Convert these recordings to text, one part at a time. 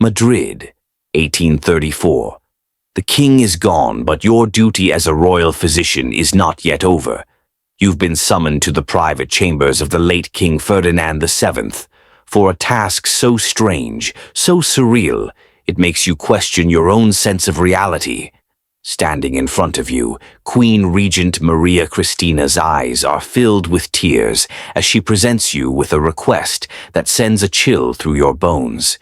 Madrid, 1834. The king is gone, but your duty as a royal physician is not yet over. You've been summoned to the private chambers of the late King Ferdinand VII for a task so strange, so surreal, it makes you question your own sense of reality. Standing in front of you, Queen Regent Maria Christina's eyes are filled with tears as she presents you with a request that sends a chill through your bones.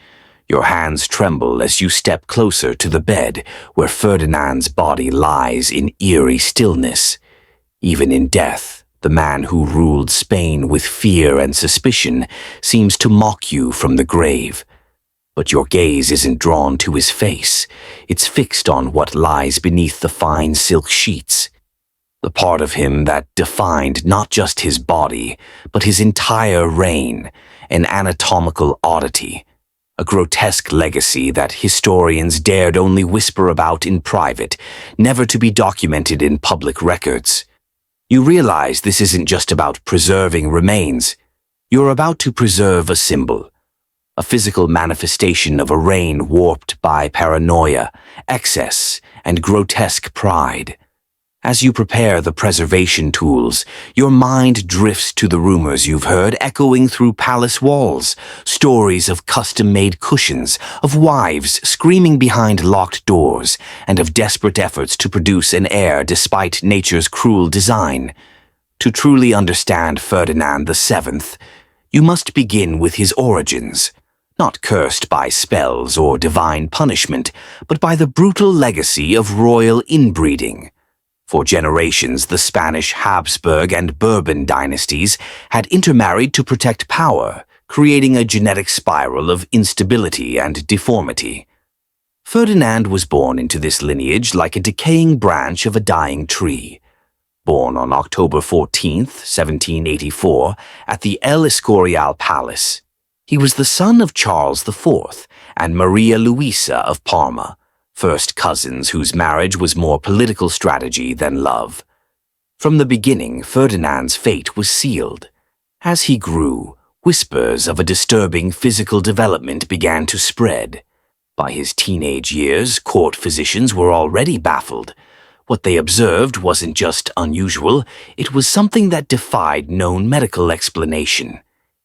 Your hands tremble as you step closer to the bed where Ferdinand's body lies in eerie stillness. Even in death, the man who ruled Spain with fear and suspicion seems to mock you from the grave. But your gaze isn't drawn to his face. It's fixed on what lies beneath the fine silk sheets. The part of him that defined not just his body, but his entire reign, an anatomical oddity, a grotesque legacy that historians dared only whisper about in private, never to be documented in public records. You realize this isn't just about preserving remains. You're about to preserve a symbol. A physical manifestation of a reign warped by paranoia, excess, and grotesque pride. As you prepare the preservation tools, your mind drifts to the rumors you've heard echoing through palace walls, stories of custom-made cushions, of wives screaming behind locked doors, and of desperate efforts to produce an heir despite nature's cruel design. To truly understand Ferdinand VII, you must begin with his origins. Not cursed by spells or divine punishment, but by the brutal legacy of royal inbreeding. For generations, the Spanish Habsburg and Bourbon dynasties had intermarried to protect power, creating a genetic spiral of instability and deformity. Ferdinand was born into this lineage like a decaying branch of a dying tree. Born on October 14, 1784, at the El Escorial Palace, he was the son of Charles IV and Maria Luisa of Parma, first cousins whose marriage was more political strategy than love. From the beginning, Ferdinand's fate was sealed. As he grew, whispers of a disturbing physical development began to spread. By his teenage years, court physicians were already baffled. What they observed wasn't just unusual, it was something that defied known medical explanation.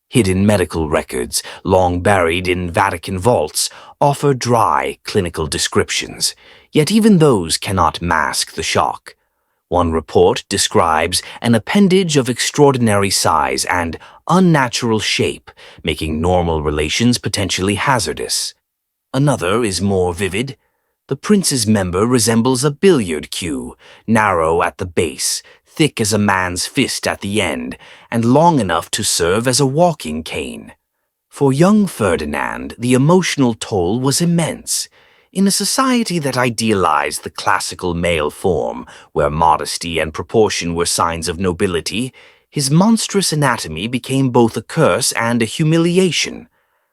Hidden medical records, long buried in Vatican vaults, offer dry clinical descriptions, yet even those cannot mask the shock. One report describes an appendage of extraordinary size and unnatural shape, making normal relations potentially hazardous. Another is more vivid. The prince's member resembles a billiard cue, narrow at the base, thick as a man's fist at the end, and long enough to serve as a walking cane. For young Ferdinand, the emotional toll was immense. In a society that idealized the classical male form, where modesty and proportion were signs of nobility, his monstrous anatomy became both a curse and a humiliation,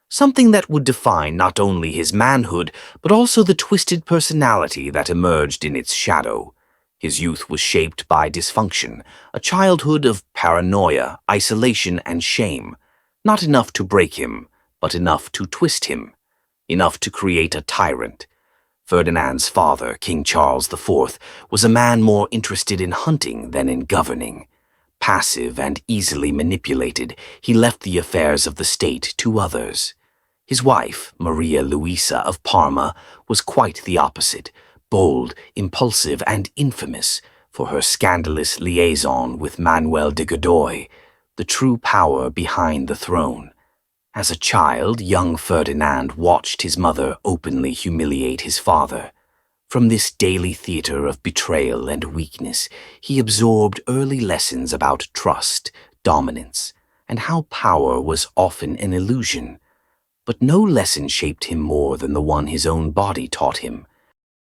something that would define not only his manhood, but also the twisted personality that emerged in its shadow. His youth was shaped by dysfunction, a childhood of paranoia, isolation, and shame. Not enough to break him, but enough to twist him. Enough to create a tyrant. Ferdinand's father, King Charles IV, was a man more interested in hunting than in governing. Passive and easily manipulated, he left the affairs of the state to others. His wife, Maria Luisa of Parma, was quite the opposite. Bold, impulsive, and infamous for her scandalous liaison with Manuel de Godoy, the true power behind the throne. As a child, young Ferdinand watched his mother openly humiliate his father. From this daily theater of betrayal and weakness, he absorbed early lessons about trust, dominance, and how power was often an illusion. But no lesson shaped him more than the one his own body taught him.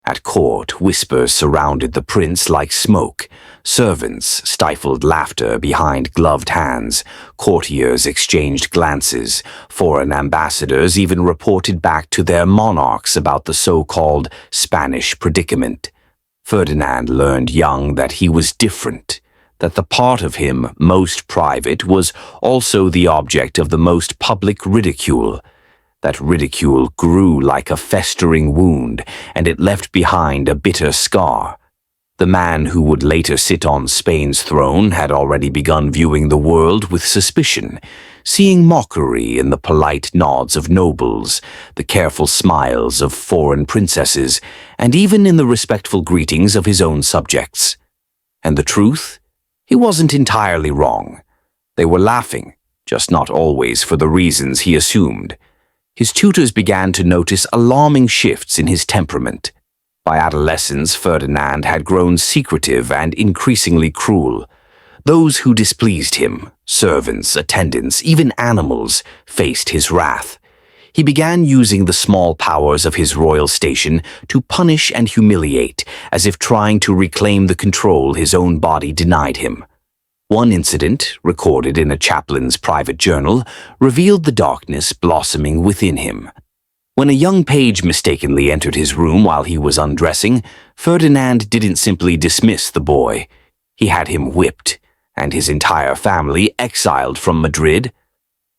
At court, whispers surrounded the prince like smoke. Servants stifled laughter behind gloved hands. Courtiers exchanged glances. Foreign ambassadors even reported back to their monarchs about the so-called Spanish predicament. Ferdinand learned young that he was different, that the part of him most private was also the object of the most public ridicule. That ridicule grew like a festering wound, and it left behind a bitter scar. The man who would later sit on Spain's throne had already begun viewing the world with suspicion, seeing mockery in the polite nods of nobles, the careful smiles of foreign princesses, and even in the respectful greetings of his own subjects. And the truth? He wasn't entirely wrong. They were laughing, just not always for the reasons he assumed. His tutors began to notice alarming shifts in his temperament. By adolescence, Ferdinand had grown secretive and increasingly cruel. Those who displeased him, servants, attendants, even animals, faced his wrath. He began using the small powers of his royal station to punish and humiliate, as if trying to reclaim the control his own body denied him. One incident, recorded in a chaplain's private journal, revealed the darkness blossoming within him. When a young page mistakenly entered his room while he was undressing, Ferdinand didn't simply dismiss the boy. He had him whipped, and his entire family exiled from Madrid.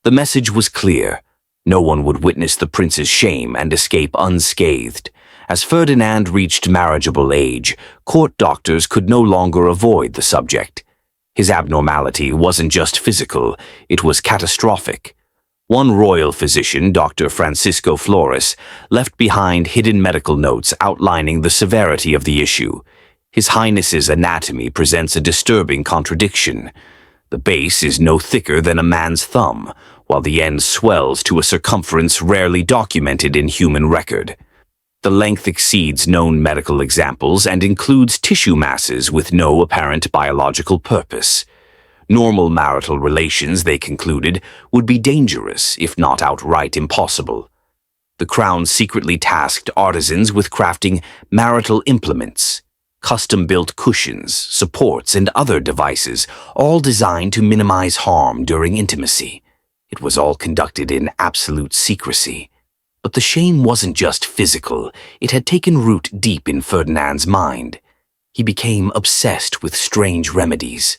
The message was clear. No one would witness the prince's shame and escape unscathed. As Ferdinand reached marriageable age, court doctors could no longer avoid the subject. His abnormality wasn't just physical, it was catastrophic. One royal physician, Dr. Francisco Flores, left behind hidden medical notes outlining the severity of the issue. His Highness's anatomy presents a disturbing contradiction. The base is no thicker than a man's thumb, while the end swells to a circumference rarely documented in human record. The length exceeds known medical examples and includes tissue masses with no apparent biological purpose. Normal marital relations, they concluded, would be dangerous, if not outright impossible. The crown secretly tasked artisans with crafting marital implements, custom-built cushions, supports, and other devices, all designed to minimize harm during intimacy. It was all conducted in absolute secrecy. But the shame wasn't just physical, it had taken root deep in Ferdinand's mind. He became obsessed with strange remedies.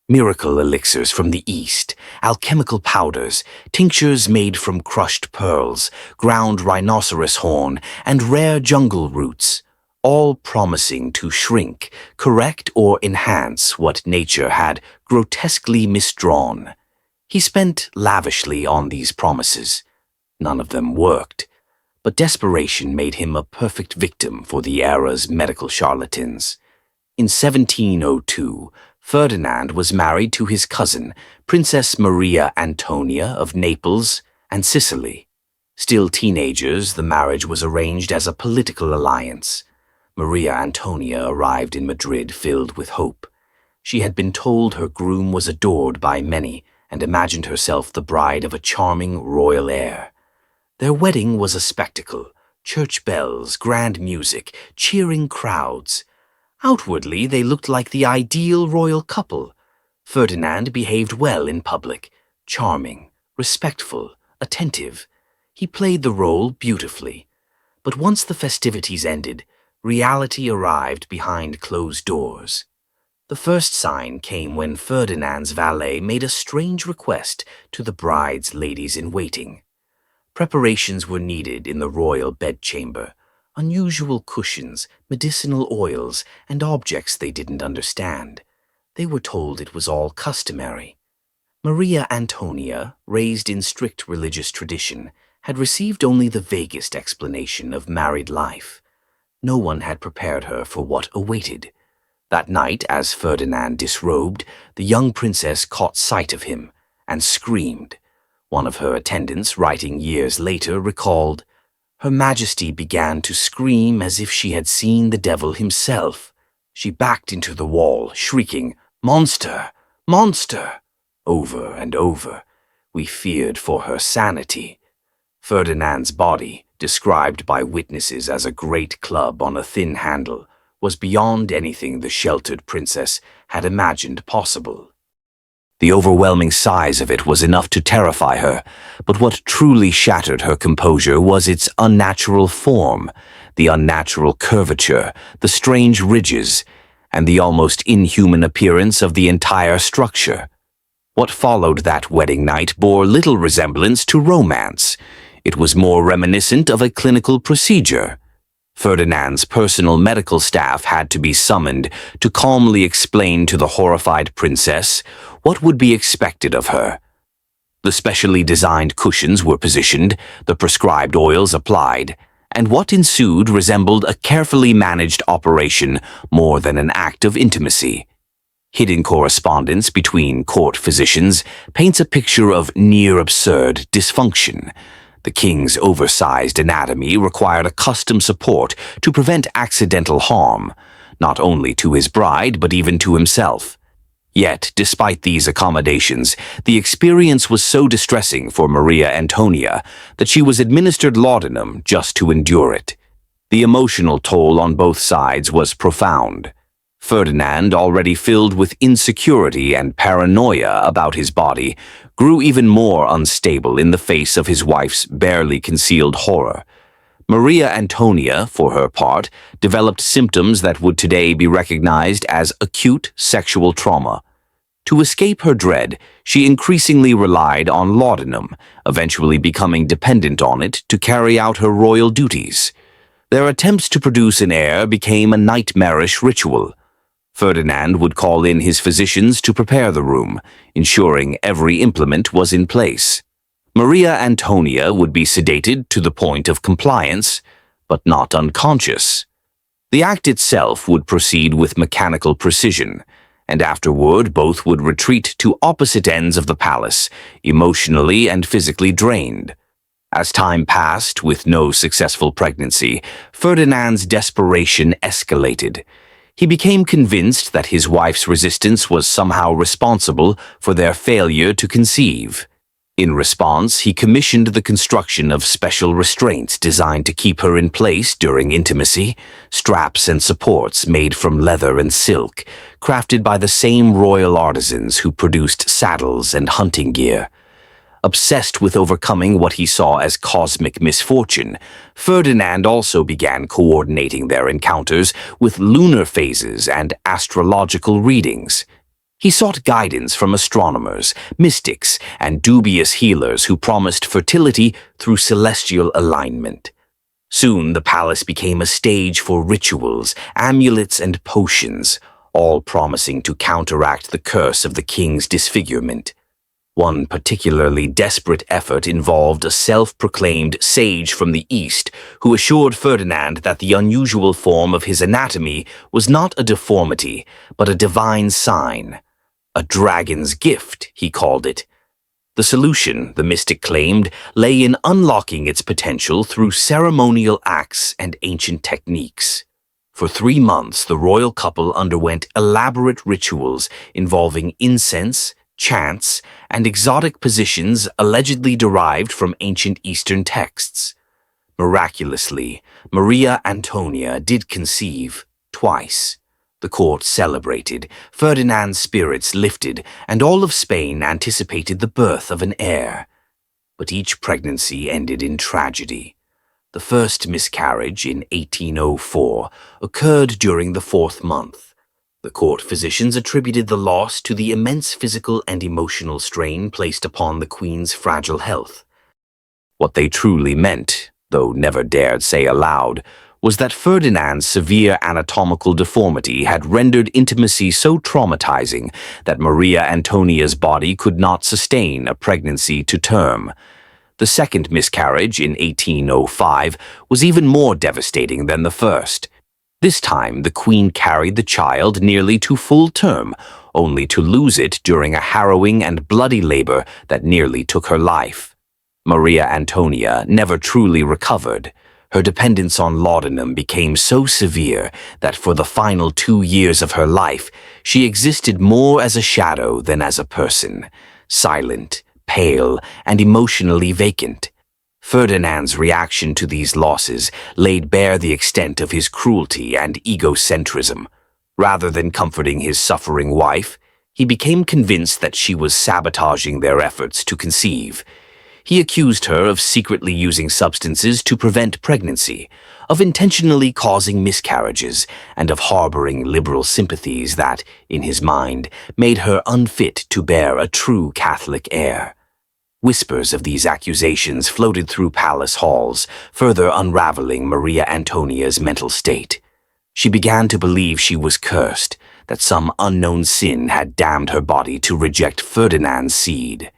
Miracle elixirs from the East, alchemical powders, tinctures made from crushed pearls, ground rhinoceros horn, and rare jungle roots, all promising to shrink, correct, or enhance what nature had grotesquely misdrawn. He spent lavishly on these promises. None of them worked, but desperation made him a perfect victim for the era's medical charlatans. In 1702, Ferdinand was married to his cousin, Princess Maria Antonia of Naples and Sicily. Still teenagers, the marriage was arranged as a political alliance. Maria Antonia arrived in Madrid filled with hope. She had been told her groom was adored by many and imagined herself the bride of a charming royal heir. Their wedding was a spectacle, church bells, grand music, cheering crowds. Outwardly, they looked like the ideal royal couple. Ferdinand behaved well in public, charming, respectful, attentive. He played the role beautifully. But once the festivities ended, reality arrived behind closed doors. The first sign came when Ferdinand's valet made a strange request to the bride's ladies-in-waiting. Preparations were needed in the royal bedchamber. Unusual cushions, medicinal oils, and objects they didn't understand. They were told it was all customary. Maria Antonia, raised in strict religious tradition, had received only the vaguest explanation of married life. No one had prepared her for what awaited. That night, as Ferdinand disrobed, the young princess caught sight of him and screamed. One of her attendants, writing years later, recalled, "Her Majesty began to scream as if she had seen the devil himself. She backed into the wall, shrieking, 'Monster! Monster!' over and over. We feared for her sanity." Ferdinand's body, described by witnesses as a great club on a thin handle, was beyond anything the sheltered princess had imagined possible. The overwhelming size of it was enough to terrify her, but what truly shattered her composure was its unnatural form, the unnatural curvature, the strange ridges, and the almost inhuman appearance of the entire structure. What followed that wedding night bore little resemblance to romance. It was more reminiscent of a clinical procedure. Ferdinand's personal medical staff had to be summoned to calmly explain to the horrified princess what would be expected of her. The specially designed cushions were positioned, the prescribed oils applied, and what ensued resembled a carefully managed operation more than an act of intimacy. Hidden correspondence between court physicians paints a picture of near-absurd dysfunction. The king's oversized anatomy required a custom support to prevent accidental harm, not only to his bride but even to himself. Yet, despite these accommodations, the experience was so distressing for Maria Antonia that she was administered laudanum just to endure it. The emotional toll on both sides was profound. Ferdinand, already filled with insecurity and paranoia about his body, grew even more unstable in the face of his wife's barely concealed horror. Maria Antonia, for her part, developed symptoms that would today be recognized as acute sexual trauma. To escape her dread, she increasingly relied on laudanum, eventually becoming dependent on it to carry out her royal duties. Their attempts to produce an heir became a nightmarish ritual. Ferdinand would call in his physicians to prepare the room, ensuring every implement was in place. Maria Antonia would be sedated to the point of compliance, but not unconscious. The act itself would proceed with mechanical precision, and afterward both would retreat to opposite ends of the palace, emotionally and physically drained. As time passed with no successful pregnancy, Ferdinand's desperation escalated. He became convinced that his wife's resistance was somehow responsible for their failure to conceive. In response, he commissioned the construction of special restraints designed to keep her in place during intimacy, straps and supports made from leather and silk, crafted by the same royal artisans who produced saddles and hunting gear. Obsessed with overcoming what he saw as cosmic misfortune, Ferdinand also began coordinating their encounters with lunar phases and astrological readings. He sought guidance from astronomers, mystics, and dubious healers who promised fertility through celestial alignment. Soon the palace became a stage for rituals, amulets, and potions, all promising to counteract the curse of the king's disfigurement. One particularly desperate effort involved a self-proclaimed sage from the East who assured Ferdinand that the unusual form of his anatomy was not a deformity, but a divine sign. A dragon's gift, he called it. The solution, the mystic claimed, lay in unlocking its potential through ceremonial acts and ancient techniques. For 3 months, the royal couple underwent elaborate rituals involving incense, chants, and exotic positions allegedly derived from ancient Eastern texts. Miraculously, Maria Antonia did conceive twice. The court celebrated, Ferdinand's spirits lifted, and all of Spain anticipated the birth of an heir. But each pregnancy ended in tragedy. The first miscarriage in 1804 occurred during the 4th month. The court physicians attributed the loss to the immense physical and emotional strain placed upon the queen's fragile health. What they truly meant, though never dared say aloud, was that Ferdinand's severe anatomical deformity had rendered intimacy so traumatizing that Maria Antonia's body could not sustain a pregnancy to term. The second miscarriage in 1805 was even more devastating than the first. This time, the queen carried the child nearly to full term, only to lose it during a harrowing and bloody labor that nearly took her life. Maria Antonia never truly recovered. Her dependence on laudanum became so severe that for the final 2 years of her life, she existed more as a shadow than as a person, silent, pale, and emotionally vacant. Ferdinand's reaction to these losses laid bare the extent of his cruelty and egocentrism. Rather than comforting his suffering wife, he became convinced that she was sabotaging their efforts to conceive. He accused her of secretly using substances to prevent pregnancy, of intentionally causing miscarriages, and of harboring liberal sympathies that, in his mind, made her unfit to bear a true Catholic heir. Whispers of these accusations floated through palace halls, further unraveling Maria Antonia's mental state. She began to believe she was cursed, that some unknown sin had damned her body to reject Ferdinand's seed.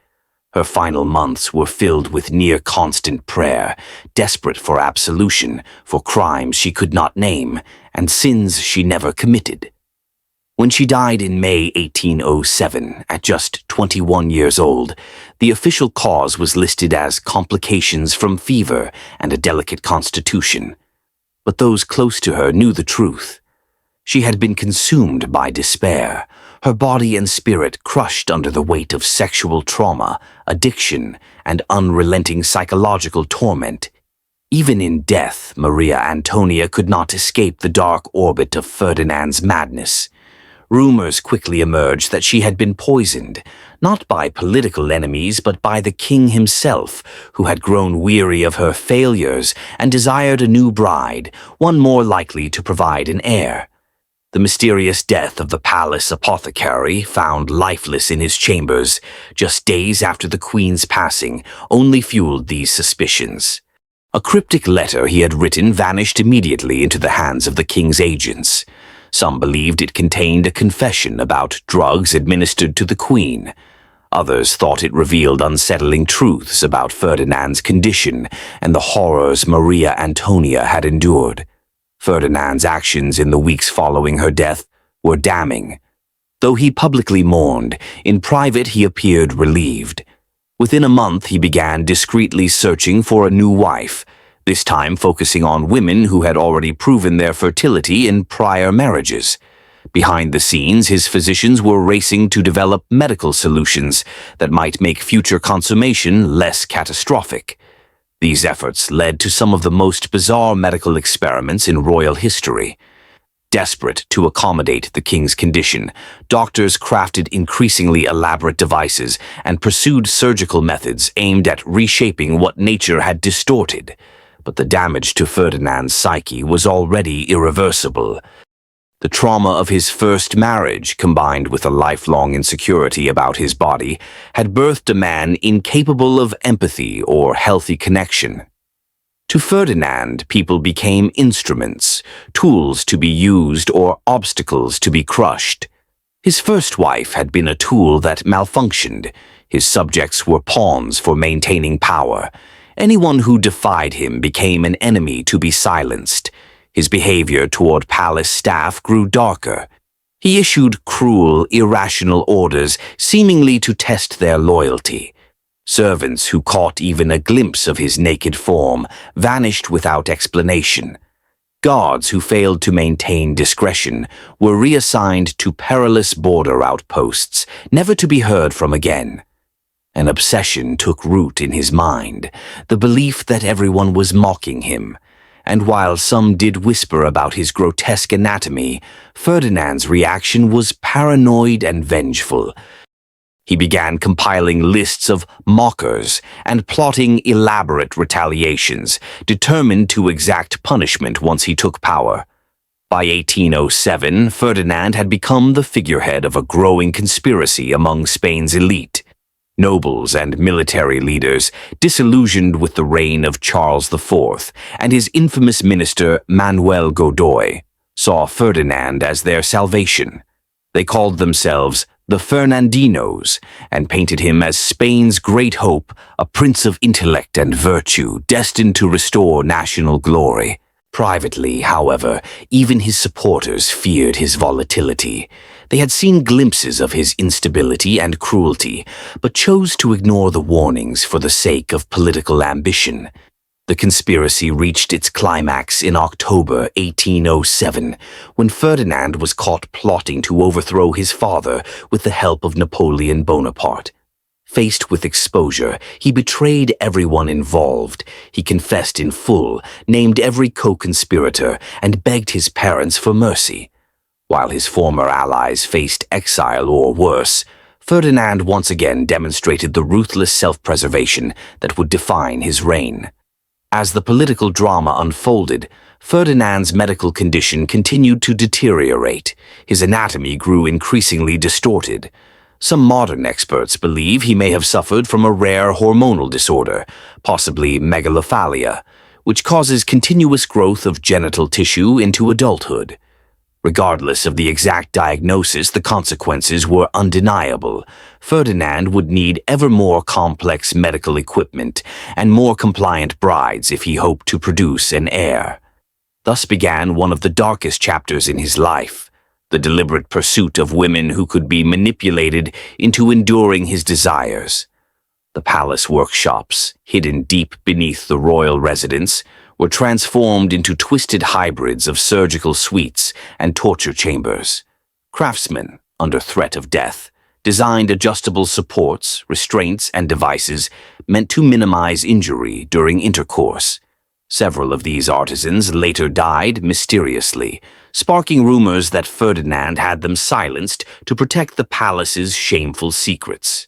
Her final months were filled with near-constant prayer, desperate for absolution for crimes she could not name and sins she never committed. When she died in May 1807, at just 21 years old, the official cause was listed as complications from fever and a delicate constitution. But those close to her knew the truth. She had been consumed by despair, her body and spirit crushed under the weight of sexual trauma, addiction, and unrelenting psychological torment. Even in death, Maria Antonia could not escape the dark orbit of Ferdinand's madness. Rumors quickly emerged that she had been poisoned, not by political enemies but by the king himself, who had grown weary of her failures and desired a new bride, one more likely to provide an heir. The mysterious death of the palace apothecary, found lifeless in his chambers just days after the queen's passing, only fueled these suspicions. A cryptic letter he had written vanished immediately into the hands of the king's agents. Some believed it contained a confession about drugs administered to the queen. Others thought it revealed unsettling truths about Ferdinand's condition and the horrors Maria Antonia had endured. Ferdinand's actions in the weeks following her death were damning. Though he publicly mourned, in private he appeared relieved. Within a month he began discreetly searching for a new wife, this time focusing on women who had already proven their fertility in prior marriages. Behind the scenes, his physicians were racing to develop medical solutions that might make future consummation less catastrophic. These efforts led to some of the most bizarre medical experiments in royal history. Desperate to accommodate the king's condition, doctors crafted increasingly elaborate devices and pursued surgical methods aimed at reshaping what nature had distorted. But the damage to Ferdinand's psyche was already irreversible. The trauma of his first marriage, combined with a lifelong insecurity about his body, had birthed a man incapable of empathy or healthy connection. To Ferdinand, people became instruments, tools to be used or obstacles to be crushed. His first wife had been a tool that malfunctioned. His subjects were pawns for maintaining power. Anyone who defied him became an enemy to be silenced. His behavior toward palace staff grew darker. He issued cruel, irrational orders, seemingly to test their loyalty. Servants who caught even a glimpse of his naked form vanished without explanation. Guards who failed to maintain discretion were reassigned to perilous border outposts, never to be heard from again. An obsession took root in his mind, the belief that everyone was mocking him. And while some did whisper about his grotesque anatomy, Ferdinand's reaction was paranoid and vengeful. He began compiling lists of mockers and plotting elaborate retaliations, determined to exact punishment once he took power. By 1807, Ferdinand had become the figurehead of a growing conspiracy among Spain's elite. Nobles and military leaders, disillusioned with the reign of Charles IV and his infamous minister Manuel Godoy, saw Ferdinand as their salvation. They called themselves the Fernandinos and painted him as Spain's great hope, a prince of intellect and virtue destined to restore national glory. Privately, however, even his supporters feared his volatility. They had seen glimpses of his instability and cruelty, but chose to ignore the warnings for the sake of political ambition. The conspiracy reached its climax in October 1807, when Ferdinand was caught plotting to overthrow his father with the help of Napoleon Bonaparte. Faced with exposure, he betrayed everyone involved. He confessed in full, named every co-conspirator, and begged his parents for mercy. While his former allies faced exile or worse, Ferdinand once again demonstrated the ruthless self-preservation that would define his reign. As the political drama unfolded, Ferdinand's medical condition continued to deteriorate. His anatomy grew increasingly distorted. Some modern experts believe he may have suffered from a rare hormonal disorder, possibly megalophalia, which causes continuous growth of genital tissue into adulthood. Regardless of the exact diagnosis, the consequences were undeniable. Ferdinand would need ever more complex medical equipment and more compliant brides if he hoped to produce an heir. Thus began one of the darkest chapters in his life, the deliberate pursuit of women who could be manipulated into enduring his desires. The palace workshops, hidden deep beneath the royal residence, were transformed into twisted hybrids of surgical suites and torture chambers. Craftsmen, under threat of death, designed adjustable supports, restraints, and devices meant to minimize injury during intercourse. Several of these artisans later died mysteriously, sparking rumors that Ferdinand had them silenced to protect the palace's shameful secrets.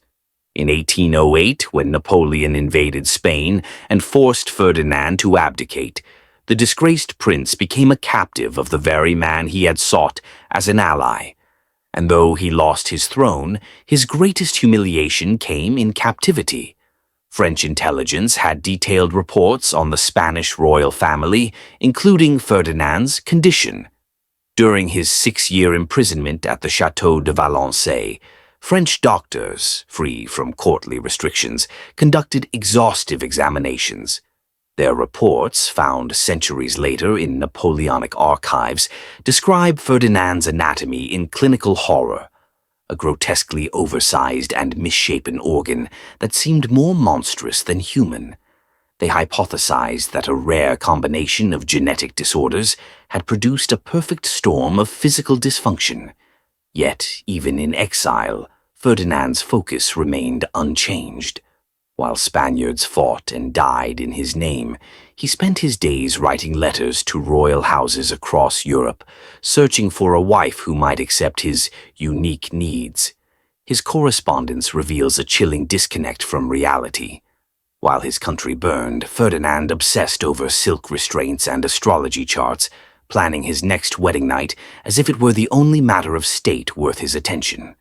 In 1808, when Napoleon invaded Spain and forced Ferdinand to abdicate, the disgraced prince became a captive of the very man he had sought as an ally. And though he lost his throne, his greatest humiliation came in captivity. French intelligence had detailed reports on the Spanish royal family, including Ferdinand's condition. During his 6-year imprisonment at the Château de Valençay, French doctors, free from courtly restrictions, conducted exhaustive examinations. Their reports, found centuries later in Napoleonic archives, describe Ferdinand's anatomy in clinical horror, a grotesquely oversized and misshapen organ that seemed more monstrous than human. They hypothesized that a rare combination of genetic disorders had produced a perfect storm of physical dysfunction. Yet, even in exile, Ferdinand's focus remained unchanged. While Spaniards fought and died in his name, he spent his days writing letters to royal houses across Europe, searching for a wife who might accept his unique needs. His correspondence reveals a chilling disconnect from reality. While his country burned, Ferdinand obsessed over silk restraints and astrology charts, planning his next wedding night as if it were the only matter of state worth his attention.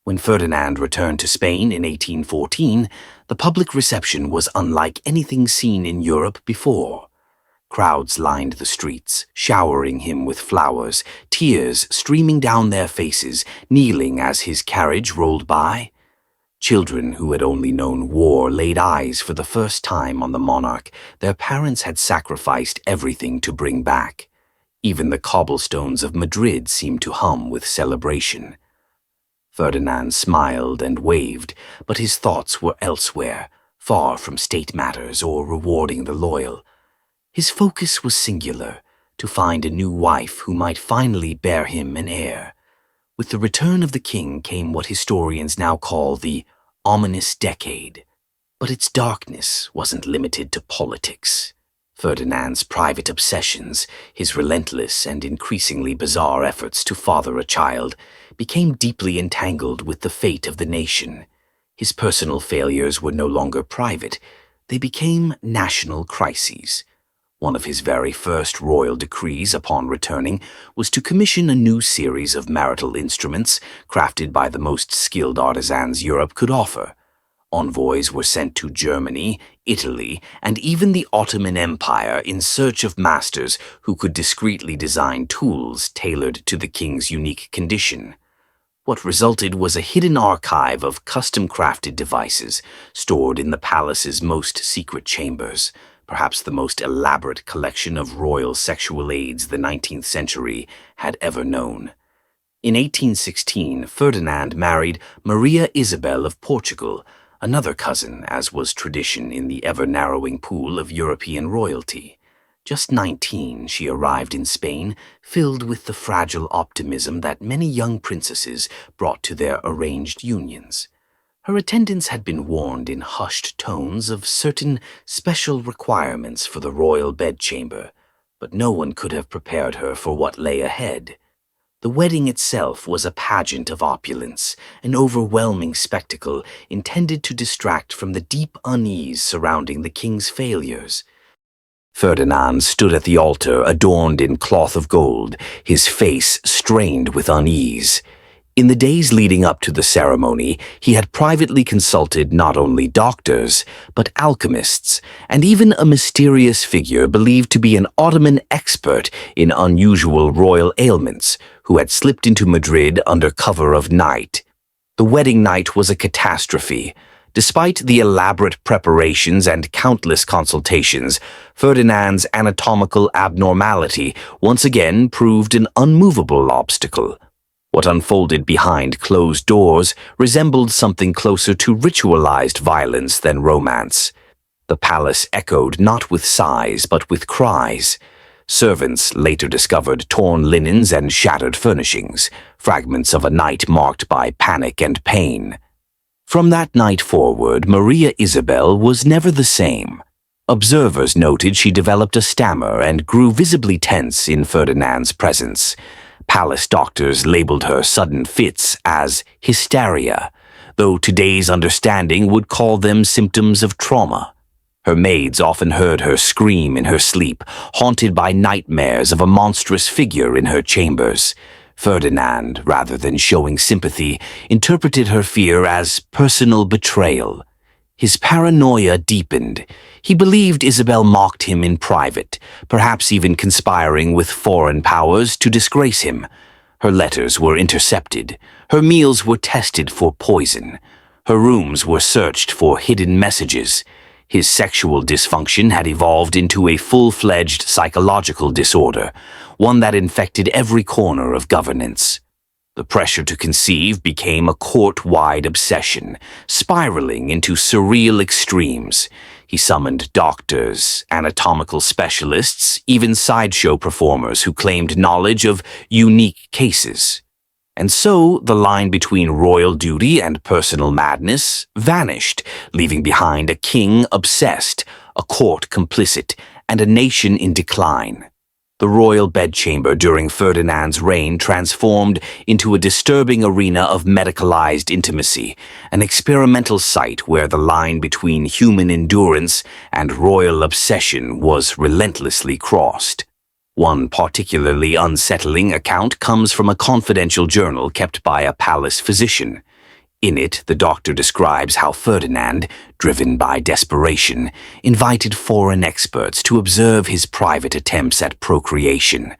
When Ferdinand returned to Spain in 1814, the public reception was unlike anything seen in Europe before. Crowds lined the streets, showering him with flowers, tears streaming down their faces, kneeling as his carriage rolled by. Children who had only known war laid eyes for the first time on the monarch their parents had sacrificed everything to bring back. Even the cobblestones of Madrid seemed to hum with celebration. Ferdinand smiled and waved, but his thoughts were elsewhere, far from state matters or rewarding the loyal. His focus was singular, to find a new wife who might finally bear him an heir. With the return of the king came what historians now call the ominous decade. But its darkness wasn't limited to politics. Ferdinand's private obsessions, his relentless and increasingly bizarre efforts to father a child, became deeply entangled with the fate of the nation. His personal failures were no longer private, they became national crises. One of his very first royal decrees upon returning was to commission a new series of marital instruments crafted by the most skilled artisans Europe could offer. Envoys were sent to Germany, Italy, and even the Ottoman Empire in search of masters who could discreetly design tools tailored to the king's unique condition. What resulted was a hidden archive of custom-crafted devices stored in the palace's most secret chambers, perhaps the most elaborate collection of royal sexual aids the 19th century had ever known. In 1816, Ferdinand married Maria Isabel of Portugal, another cousin, as was tradition in the ever-narrowing pool of European royalty. Just 19, she arrived in Spain, filled with the fragile optimism that many young princesses brought to their arranged unions. Her attendants had been warned in hushed tones of certain special requirements for the royal bedchamber, but no one could have prepared her for what lay ahead. The wedding itself was a pageant of opulence, an overwhelming spectacle intended to distract from the deep unease surrounding the king's failures. Ferdinand stood at the altar adorned in cloth of gold, his face strained with unease. In the days leading up to the ceremony, he had privately consulted not only doctors, but alchemists, and even a mysterious figure believed to be an Ottoman expert in unusual royal ailments, who had slipped into Madrid under cover of night. The wedding night was a catastrophe. Despite the elaborate preparations and countless consultations, Ferdinand's anatomical abnormality once again proved an unmovable obstacle. What unfolded behind closed doors resembled something closer to ritualized violence than romance. The palace echoed not with sighs but with cries. Servants later discovered torn linens and shattered furnishings, fragments of a night marked by panic and pain. From that night forward, Maria Isabel was never the same. Observers noted she developed a stammer and grew visibly tense in Ferdinand's presence. Palace doctors labeled her sudden fits as hysteria, though today's understanding would call them symptoms of trauma. Her maids often heard her scream in her sleep, haunted by nightmares of a monstrous figure in her chambers. Ferdinand, rather than showing sympathy, interpreted her fear as personal betrayal. His paranoia deepened. He believed Isabel mocked him in private, perhaps even conspiring with foreign powers to disgrace him. Her letters were intercepted. Her meals were tested for poison. Her rooms were searched for hidden messages. His sexual dysfunction had evolved into a full-fledged psychological disorder, one that infected every corner of governance. The pressure to conceive became a court-wide obsession, spiraling into surreal extremes. He summoned doctors, anatomical specialists, even sideshow performers who claimed knowledge of unique cases. And so the line between royal duty and personal madness vanished, leaving behind a king obsessed, a court complicit, and a nation in decline. The royal bedchamber during Ferdinand's reign transformed into a disturbing arena of medicalized intimacy, an experimental site where the line between human endurance and royal obsession was relentlessly crossed. One particularly unsettling account comes from a confidential journal kept by a palace physician. In it, the doctor describes how Ferdinand, driven by desperation, invited foreign experts to observe his private attempts at procreation.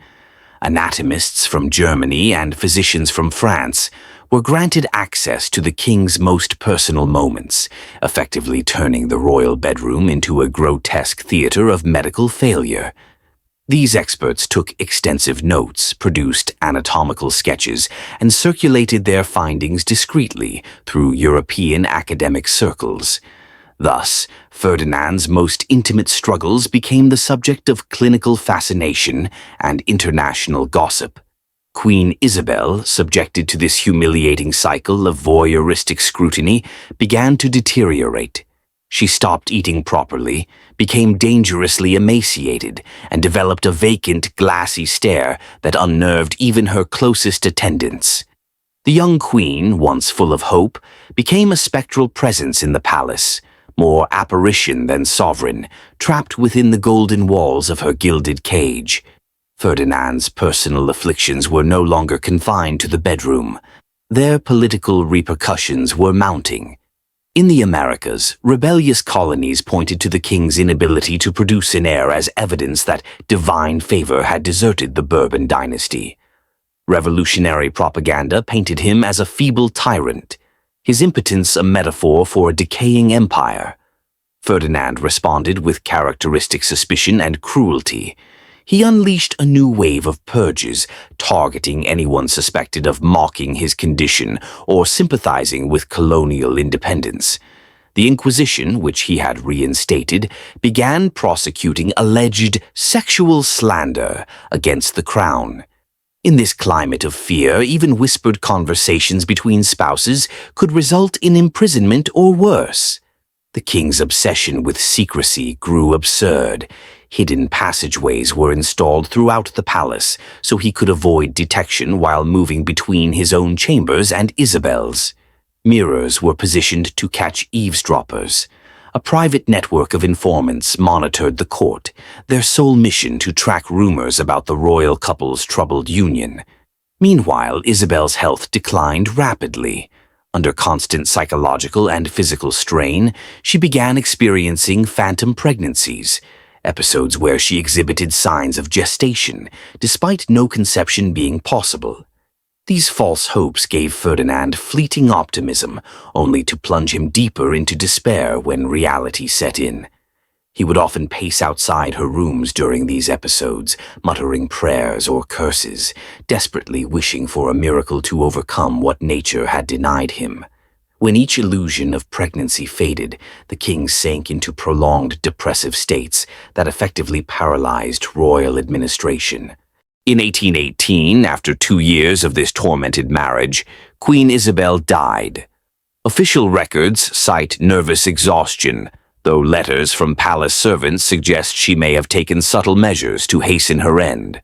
Anatomists from Germany and physicians from France were granted access to the king's most personal moments, effectively turning the royal bedroom into a grotesque theater of medical failure. These experts took extensive notes, produced anatomical sketches, and circulated their findings discreetly through European academic circles. Thus, Ferdinand's most intimate struggles became the subject of clinical fascination and international gossip. Queen Isabel, subjected to this humiliating cycle of voyeuristic scrutiny, began to deteriorate. She stopped eating properly, became dangerously emaciated, and developed a vacant, glassy stare that unnerved even her closest attendants. The young queen, once full of hope, became a spectral presence in the palace, more apparition than sovereign, trapped within the golden walls of her gilded cage. Ferdinand's personal afflictions were no longer confined to the bedroom. Their political repercussions were mounting. In the Americas, rebellious colonies pointed to the king's inability to produce an heir as evidence that divine favor had deserted the Bourbon dynasty. Revolutionary propaganda painted him as a feeble tyrant, his impotence a metaphor for a decaying empire. Ferdinand responded with characteristic suspicion and cruelty. He unleashed a new wave of purges, targeting anyone suspected of mocking his condition or sympathizing with colonial independence. The Inquisition, which he had reinstated, began prosecuting alleged sexual slander against the crown. In this climate of fear, even whispered conversations between spouses could result in imprisonment or worse. The king's obsession with secrecy grew absurd. Hidden passageways were installed throughout the palace so he could avoid detection while moving between his own chambers and Isabel's. Mirrors were positioned to catch eavesdroppers. A private network of informants monitored the court, their sole mission to track rumors about the royal couple's troubled union. Meanwhile, Isabel's health declined rapidly. Under constant psychological and physical strain, she began experiencing phantom pregnancies, episodes where she exhibited signs of gestation, despite no conception being possible. These false hopes gave Ferdinand fleeting optimism, only to plunge him deeper into despair when reality set in. He would often pace outside her rooms during these episodes, muttering prayers or curses, desperately wishing for a miracle to overcome what nature had denied him. When each illusion of pregnancy faded, the king sank into prolonged depressive states that effectively paralyzed royal administration. In 1818, after 2 years of this tormented marriage, Queen Isabel died. Official records cite nervous exhaustion, though letters from palace servants suggest she may have taken subtle measures to hasten her end.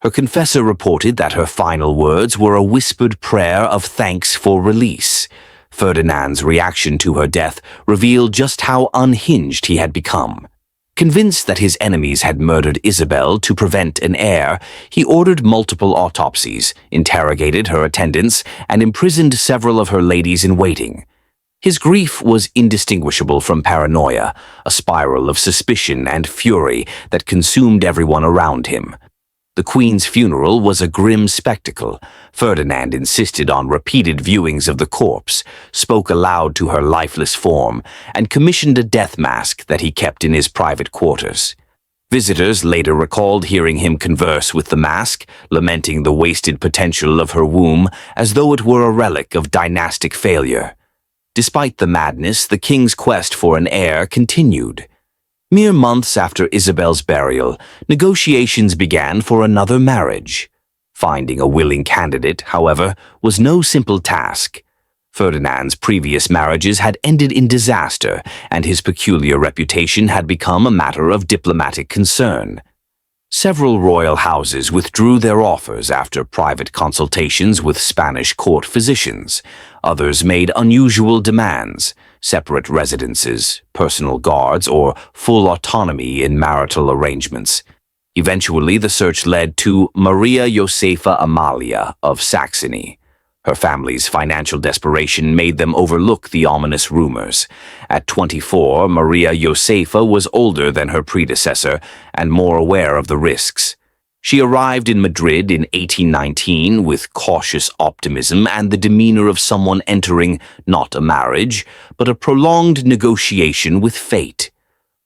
Her confessor reported that her final words were a whispered prayer of thanks for release. Ferdinand's reaction to her death revealed just how unhinged he had become. Convinced that his enemies had murdered Isabel to prevent an heir, he ordered multiple autopsies, interrogated her attendants, and imprisoned several of her ladies-in-waiting. His grief was indistinguishable from paranoia, a spiral of suspicion and fury that consumed everyone around him. The Queen's funeral was a grim spectacle. Ferdinand insisted on repeated viewings of the corpse, spoke aloud to her lifeless form, and commissioned a death mask that he kept in his private quarters. Visitors later recalled hearing him converse with the mask, lamenting the wasted potential of her womb as though it were a relic of dynastic failure. Despite the madness, the king's quest for an heir continued. Mere months after Isabel's burial, negotiations began for another marriage. Finding a willing candidate, however, was no simple task. Ferdinand's previous marriages had ended in disaster, and his peculiar reputation had become a matter of diplomatic concern. Several royal houses withdrew their offers after private consultations with Spanish court physicians. Others made unusual demands: separate residences, personal guards, or full autonomy in marital arrangements. Eventually, the search led to Maria Josepha Amalia of Saxony. Her family's financial desperation made them overlook the ominous rumors. At 24, Maria Josepha was older than her predecessor and more aware of the risks. She arrived in Madrid in 1819 with cautious optimism and the demeanor of someone entering not a marriage, but a prolonged negotiation with fate.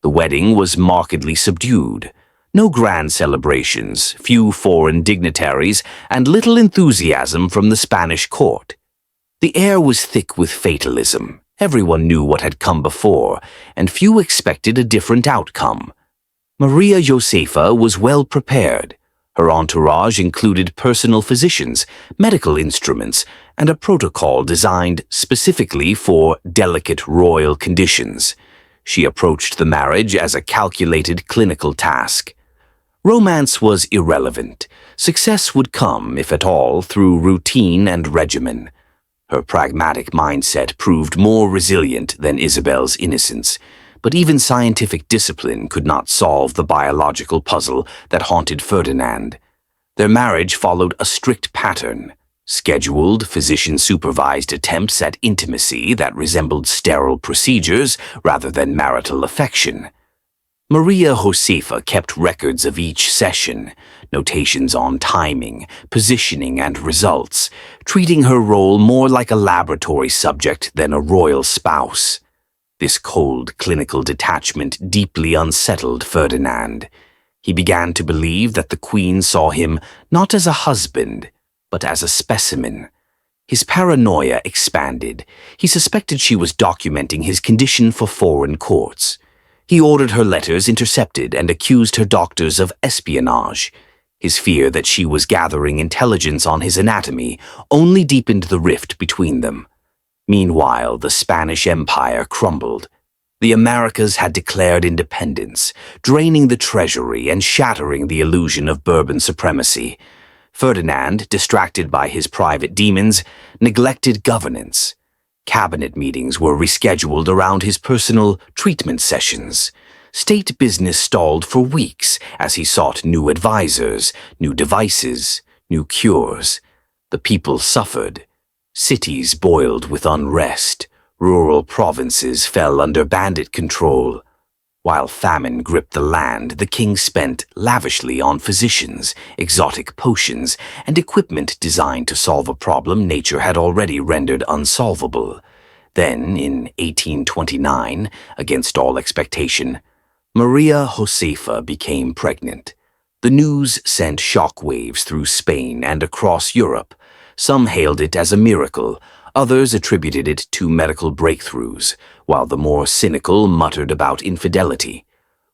The wedding was markedly subdued. No grand celebrations, few foreign dignitaries, and little enthusiasm from the Spanish court. The air was thick with fatalism. Everyone knew what had come before, and few expected a different outcome. Maria Josepha was well prepared. Her entourage included personal physicians, medical instruments, and a protocol designed specifically for delicate royal conditions. She approached the marriage as a calculated clinical task. Romance was irrelevant. Success would come, if at all, through routine and regimen. Her pragmatic mindset proved more resilient than Isabel's innocence, but even scientific discipline could not solve the biological puzzle that haunted Ferdinand. Their marriage followed a strict pattern: scheduled, physician-supervised attempts at intimacy that resembled sterile procedures rather than marital affection. Maria Josepha kept records of each session, notations on timing, positioning, and results, treating her role more like a laboratory subject than a royal spouse. This cold, clinical detachment deeply unsettled Ferdinand. He began to believe that the Queen saw him not as a husband, but as a specimen. His paranoia expanded. He suspected she was documenting his condition for foreign courts. He ordered her letters intercepted and accused her doctors of espionage. His fear that she was gathering intelligence on his anatomy only deepened the rift between them. Meanwhile, the Spanish Empire crumbled. The Americas had declared independence, draining the treasury and shattering the illusion of Bourbon supremacy. Ferdinand, distracted by his private demons, neglected governance. Cabinet meetings were rescheduled around his personal treatment sessions. State business stalled for weeks as he sought new advisors, new devices, new cures. The people suffered. Cities boiled with unrest. Rural provinces fell under bandit control. While famine gripped the land, the king spent lavishly on physicians, exotic potions, and equipment designed to solve a problem nature had already rendered unsolvable. Then, in 1829, against all expectation, Maria Josefa became pregnant. The news sent shockwaves through Spain and across Europe. Some hailed it as a miracle, others attributed it to medical breakthroughs, while the more cynical muttered about infidelity.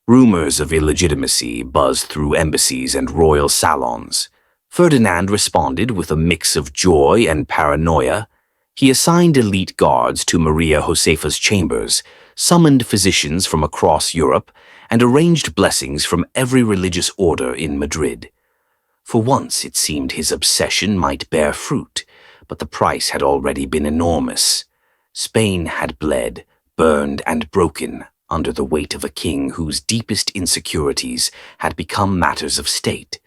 Rumors of illegitimacy buzzed through embassies and royal salons. Ferdinand responded with a mix of joy and paranoia. He assigned elite guards to Maria Josefa's chambers, summoned physicians from across Europe, and arranged blessings from every religious order in Madrid. For once it seemed his obsession might bear fruit, but the price had already been enormous. Spain had bled, burned, and broken under the weight of a king whose deepest insecurities had become matters of state.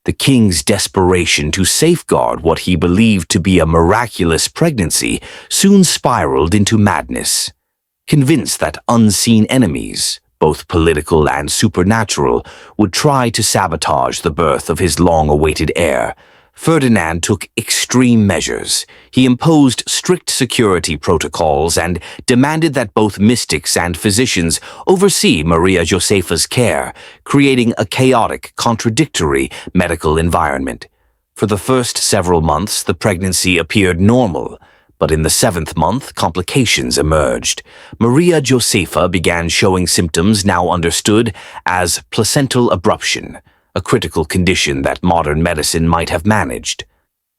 The king's desperation to safeguard what he believed to be a miraculous pregnancy soon spiraled into madness. Convinced that unseen enemies, both political and supernatural, would try to sabotage the birth of his long-awaited heir, Ferdinand took extreme measures. He imposed strict security protocols and demanded that both mystics and physicians oversee Maria Josefa's care, creating a chaotic, contradictory medical environment. For the first several months, the pregnancy appeared normal, but in the 7th month, complications emerged. Maria Josefa began showing symptoms now understood as placental abruption, a critical condition that modern medicine might have managed.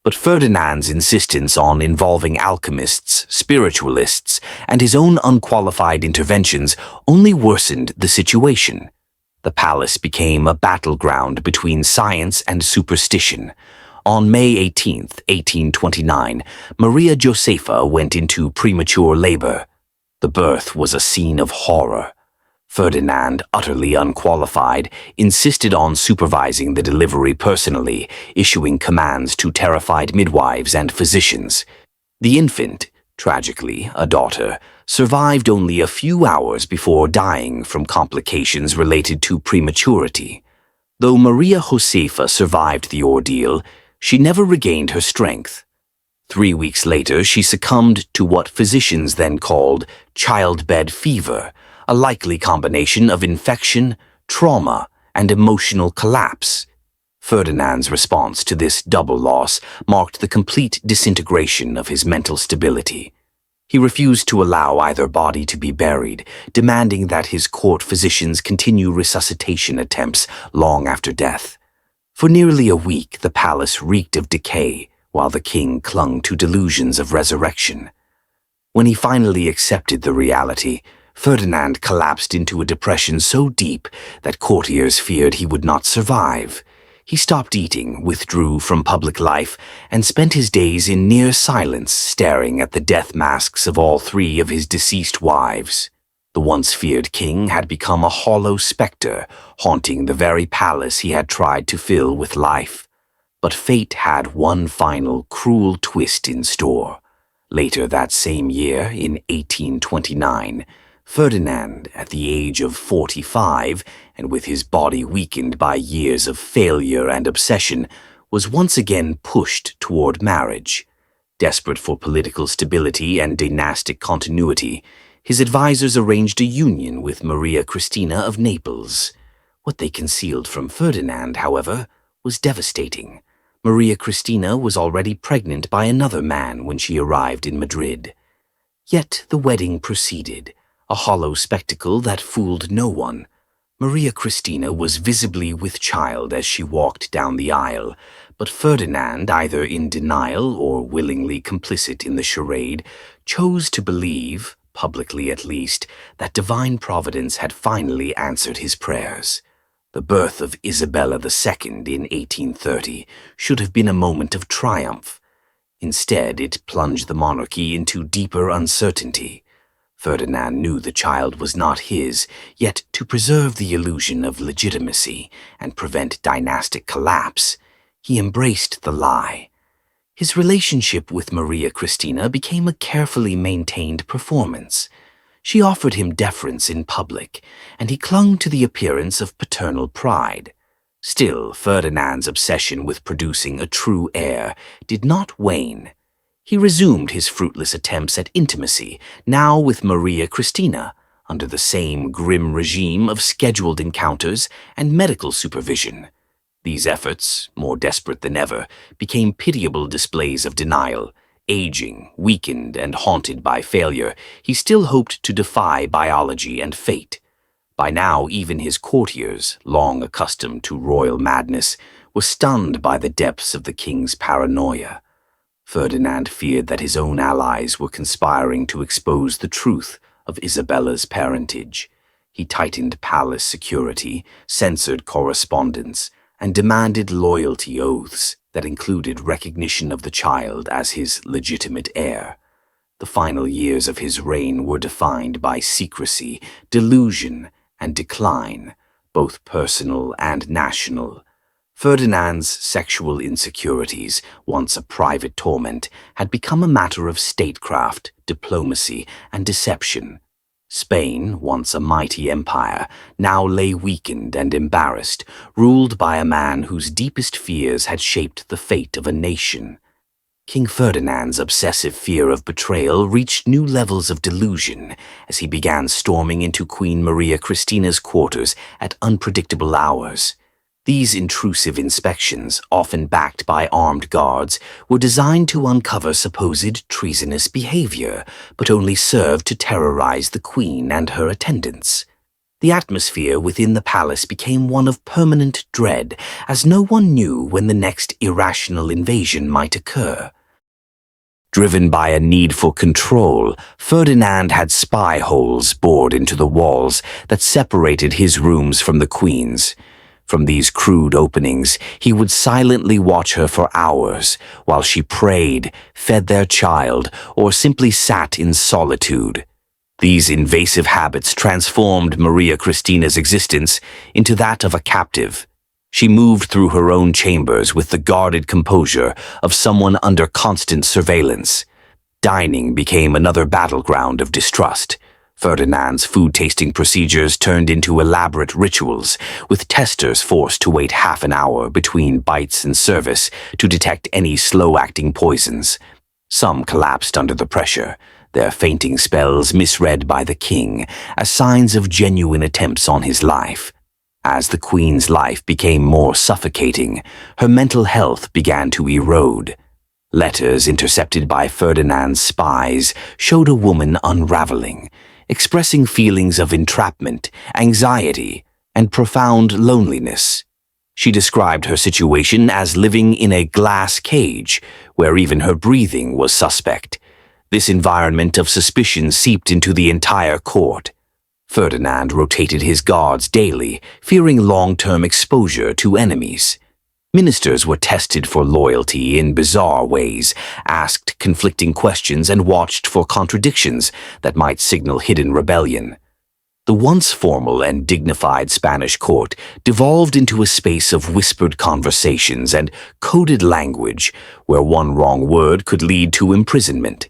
But Ferdinand's insistence on involving alchemists, spiritualists, and his own unqualified interventions only worsened the situation. The palace became a battleground between science and superstition. On May 18, 1829, Maria Josefa went into premature labor. The birth was a scene of horror. Ferdinand, utterly unqualified, insisted on supervising the delivery personally, issuing commands to terrified midwives and physicians. The infant, tragically a daughter, survived only a few hours before dying from complications related to prematurity. Though Maria Josefa survived the ordeal, she never regained her strength. 3 weeks later, she succumbed to what physicians then called childbed fever, a likely combination of infection, trauma, and emotional collapse. Ferdinand's response to this double loss marked the complete disintegration of his mental stability. He refused to allow either body to be buried, demanding that his court physicians continue resuscitation attempts long after death. For nearly a week, the palace reeked of decay, while the king clung to delusions of resurrection. When he finally accepted the reality, Ferdinand collapsed into a depression so deep that courtiers feared he would not survive. He stopped eating, withdrew from public life, and spent his days in near silence, staring at the death masks of all 3 of his deceased wives. The once feared king had become a hollow specter, haunting the very palace he had tried to fill with life. But fate had one final cruel twist in store. Later that same year, in 1829, Ferdinand, at the age of 45, and with his body weakened by years of failure and obsession, was once again pushed toward marriage. Desperate for political stability and dynastic continuity, his advisors arranged a union with Maria Cristina of Naples. What they concealed from Ferdinand, however, was devastating. Maria Cristina was already pregnant by another man when she arrived in Madrid. Yet the wedding proceeded, a hollow spectacle that fooled no one. Maria Cristina was visibly with child as she walked down the aisle, but Ferdinand, either in denial or willingly complicit in the charade, chose to believe, publicly at least, that divine providence had finally answered his prayers. The birth of Isabella II in 1830 should have been a moment of triumph. Instead, it plunged the monarchy into deeper uncertainty. Ferdinand knew the child was not his, yet to preserve the illusion of legitimacy and prevent dynastic collapse, he embraced the lie. His relationship with Maria Christina became a carefully maintained performance. She offered him deference in public, and he clung to the appearance of paternal pride. Still, Ferdinand's obsession with producing a true heir did not wane. He resumed his fruitless attempts at intimacy, now with Maria Christina, under the same grim regime of scheduled encounters and medical supervision. These efforts, more desperate than ever, became pitiable displays of denial. Aging, weakened, and haunted by failure, he still hoped to defy biology and fate. By now, even his courtiers, long accustomed to royal madness, were stunned by the depths of the king's paranoia. Ferdinand feared that his own allies were conspiring to expose the truth of Isabella's parentage. He tightened palace security, censored correspondence, and demanded loyalty oaths that included recognition of the child as his legitimate heir. The final years of his reign were defined by secrecy, delusion, and decline, both personal and national. Ferdinand's sexual insecurities, once a private torment, had become a matter of statecraft, diplomacy, and deception. Spain, once a mighty empire, now lay weakened and embarrassed, ruled by a man whose deepest fears had shaped the fate of a nation. King Ferdinand's obsessive fear of betrayal reached new levels of delusion as he began storming into Queen Maria Christina's quarters at unpredictable hours. These intrusive inspections, often backed by armed guards, were designed to uncover supposed treasonous behavior, but only served to terrorize the queen and her attendants. The atmosphere within the palace became one of permanent dread, as no one knew when the next irrational invasion might occur. Driven by a need for control, Ferdinand had spy holes bored into the walls that separated his rooms from the queen's. From these crude openings, he would silently watch her for hours while she prayed, fed their child, or simply sat in solitude. These invasive habits transformed Maria Christina's existence into that of a captive. She moved through her own chambers with the guarded composure of someone under constant surveillance. Dining became another battleground of distrust. Ferdinand's food-tasting procedures turned into elaborate rituals, with testers forced to wait half an hour between bites and service to detect any slow-acting poisons. Some collapsed under the pressure, their fainting spells misread by the king as signs of genuine attempts on his life. As the queen's life became more suffocating, her mental health began to erode. Letters intercepted by Ferdinand's spies showed a woman unraveling, expressing feelings of entrapment, anxiety, and profound loneliness. She described her situation as living in a glass cage, where even her breathing was suspect. This environment of suspicion seeped into the entire court. Ferdinand rotated his guards daily, fearing long-term exposure to enemies. Ministers were tested for loyalty in bizarre ways, asked conflicting questions, and watched for contradictions that might signal hidden rebellion. The once formal and dignified Spanish court devolved into a space of whispered conversations and coded language, where one wrong word could lead to imprisonment.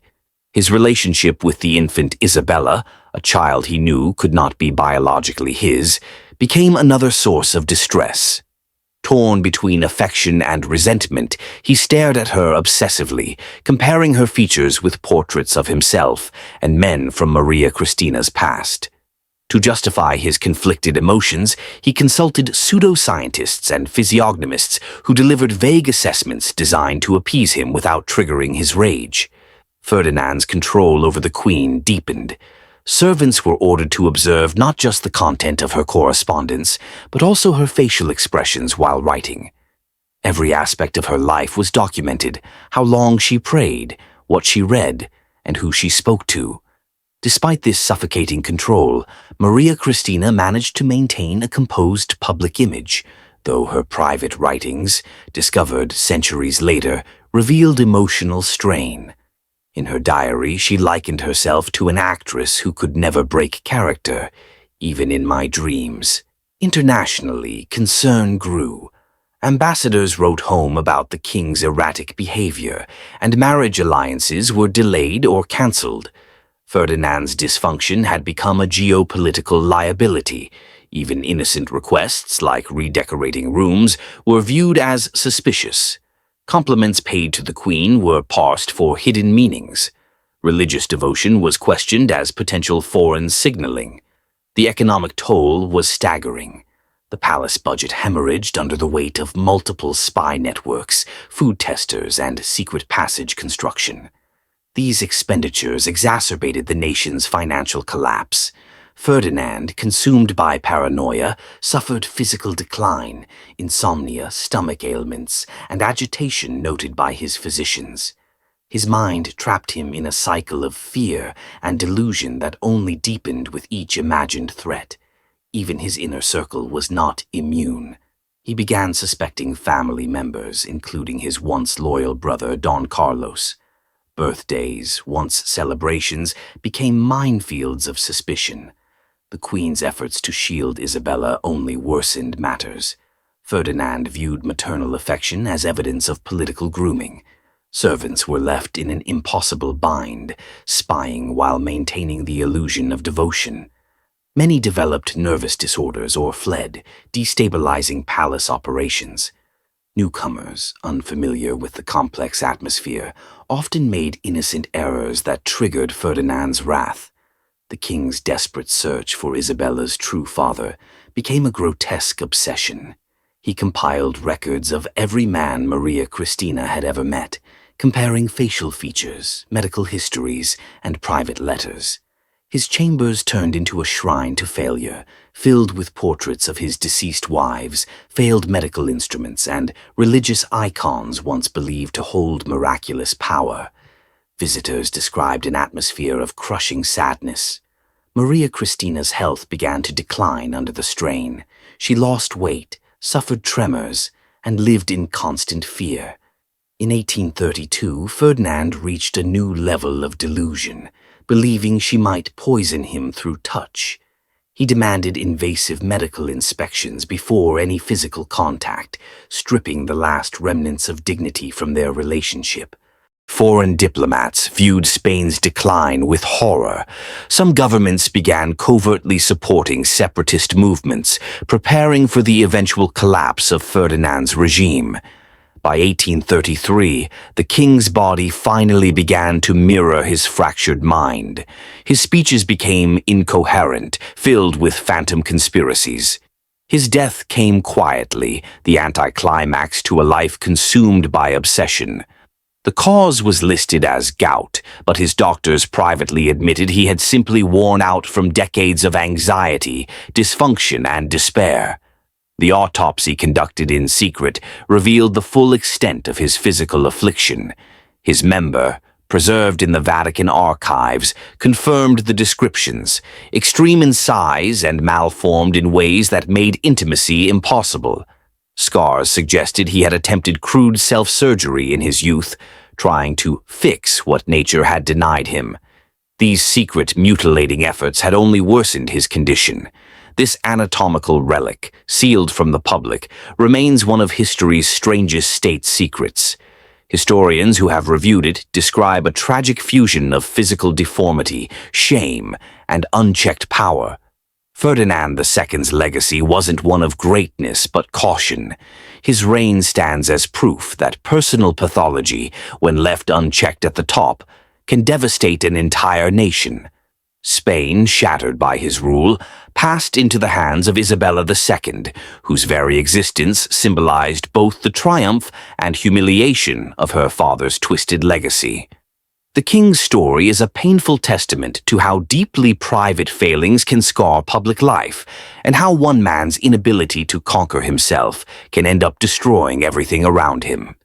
His relationship with the infant Isabella, a child he knew could not be biologically his, became another source of distress. Torn between affection and resentment, he stared at her obsessively, comparing her features with portraits of himself and men from Maria Christina's past. To justify his conflicted emotions, he consulted pseudoscientists and physiognomists who delivered vague assessments designed to appease him without triggering his rage. Ferdinand's control over the queen deepened. Servants were ordered to observe not just the content of her correspondence, but also her facial expressions while writing. Every aspect of her life was documented: how long she prayed, what she read, and who she spoke to. Despite this suffocating control, Maria Christina managed to maintain a composed public image, though her private writings, discovered centuries later, revealed emotional strain. In her diary, she likened herself to an actress who could never break character, even in my dreams. Internationally, concern grew. Ambassadors wrote home about the king's erratic behavior, and marriage alliances were delayed or cancelled. Ferdinand's dysfunction had become a geopolitical liability. Even innocent requests, like redecorating rooms, were viewed as suspicious. Compliments paid to the queen were parsed for hidden meanings. Religious devotion was questioned as potential foreign signaling. The economic toll was staggering. The palace budget hemorrhaged under the weight of multiple spy networks, food testers, and secret passage construction. These expenditures exacerbated the nation's financial collapse. Ferdinand, consumed by paranoia, suffered physical decline, insomnia, stomach ailments, and agitation noted by his physicians. His mind trapped him in a cycle of fear and delusion that only deepened with each imagined threat. Even his inner circle was not immune. He began suspecting family members, including his once loyal brother Don Carlos. Birthdays, once celebrations, became minefields of suspicion. The Queen's efforts to shield Isabella only worsened matters. Ferdinand viewed maternal affection as evidence of political grooming. Servants were left in an impossible bind, spying while maintaining the illusion of devotion. Many developed nervous disorders or fled, destabilizing palace operations. Newcomers, unfamiliar with the complex atmosphere, often made innocent errors that triggered Ferdinand's wrath. The king's desperate search for Isabella's true father became a grotesque obsession. He compiled records of every man Maria Cristina had ever met, comparing facial features, medical histories, and private letters. His chambers turned into a shrine to failure, filled with portraits of his deceased wives, failed medical instruments, and religious icons once believed to hold miraculous power. Visitors described an atmosphere of crushing sadness. Maria Cristina's health began to decline under the strain. She lost weight, suffered tremors, and lived in constant fear. In 1832, Ferdinand reached a new level of delusion, believing she might poison him through touch. He demanded invasive medical inspections before any physical contact, stripping the last remnants of dignity from their relationship. Foreign diplomats viewed Spain's decline with horror. Some governments began covertly supporting separatist movements, preparing for the eventual collapse of Ferdinand's regime. By 1833, the king's body finally began to mirror his fractured mind. His speeches became incoherent, filled with phantom conspiracies. His death came quietly, the anticlimax to a life consumed by obsession. The cause was listed as gout, but his doctors privately admitted he had simply worn out from decades of anxiety, dysfunction, and despair. The autopsy conducted in secret revealed the full extent of his physical affliction. His member, preserved in the Vatican archives, confirmed the descriptions, extreme in size and malformed in ways that made intimacy impossible. Scars suggested he had attempted crude self-surgery in his youth, trying to fix what nature had denied him. These secret, mutilating efforts had only worsened his condition. This anatomical relic, sealed from the public, remains one of history's strangest state secrets. Historians who have reviewed it describe a tragic fusion of physical deformity, shame, and unchecked power. Ferdinand II's legacy wasn't one of greatness but caution. His reign stands as proof that personal pathology, when left unchecked at the top, can devastate an entire nation. Spain, shattered by his rule, passed into the hands of Isabella II, whose very existence symbolized both the triumph and humiliation of her father's twisted legacy. The king's story is a painful testament to how deeply private failings can scar public life, and how one man's inability to conquer himself can end up destroying everything around him.